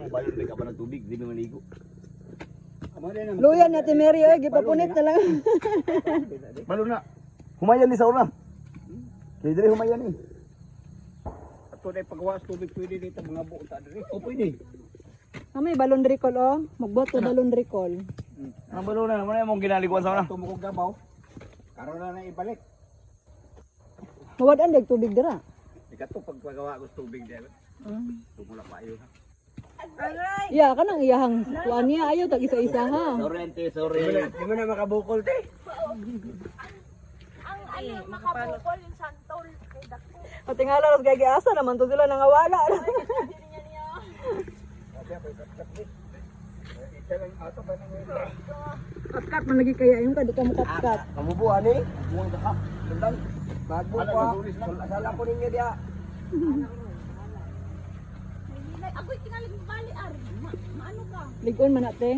mo balon may ka ba ng tubig, di mo maligo. Luyan natin Mary, oy, gipapunit na lang. Balon na. Humayan ni sa una. Kaya dali humayan ni. Ato na pagwaas tubig pwede dito mga buo ta diri. O pwede. May balon recall oh. Magbuhat ko balon recall. Ang balon na, ano yung ginalikuan sa una? Tumukog gabaw. Karon na ibalik. Mawadan dag tubig dira. Ikato pagpagawa ko tubig dito. Tumula pa ayo ha. Iya ka nang iyahang kuan niya ayo tag isa-isa ha. Sorrente, sorry. Di mo na makabukol te. Ang ano makabukol yung santol kay dako. O tingala ras gagi-asa naman to sila nangawala. Kat man lagi kaya yung kadi ka mo kat. Kamubuan ni. Buang ka. Tendang. Magbo pa. Sala ko ninyo dia. Ako'y tingali mo bali ar. Maano ka? Ligon man ate.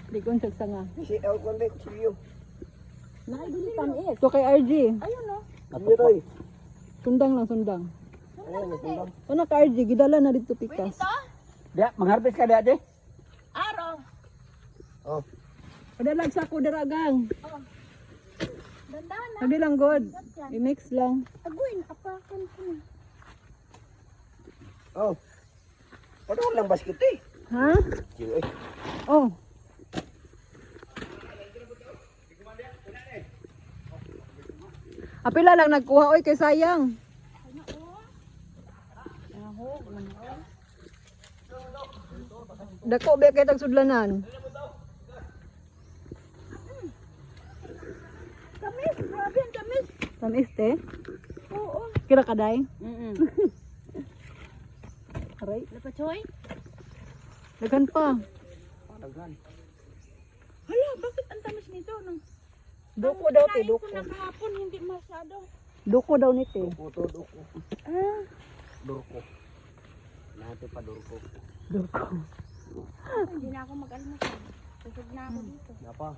Ligon sa sanga. Si el konde kuchilyo. Naibili tamis. So kay RG, Ayun no. Atoy. sundang lang sundang. Ayun, tundang. Ano ka RG, gidala na dito pikas. Ito? Dia, mangharvest ka dia, de. Araw. Oh. Padalag sa ko daragang. Dandahan na. Hindi lang good. I-mix lang. Aguin, apakan ko na. Oh. Paano lang basket eh? Ha? Ay. Oh. Apila lang nagkuha oy kay sayang. Dako ba kay tag sudlanan? Tamis, grabe ang tamis. Tamis te. Oo. Kira kaday. Aray, Napachoy? daghan pa. Hala, bakit ang tamis nito? Nung Duko daw te, kinain ko duko. na kahapon, hindi masyado. Duko daw ni te. Puto, duko. Ah, Durko. Natin pa durko. Duko. hindi na ako mag-almusal. Susog na ako dito. Napa?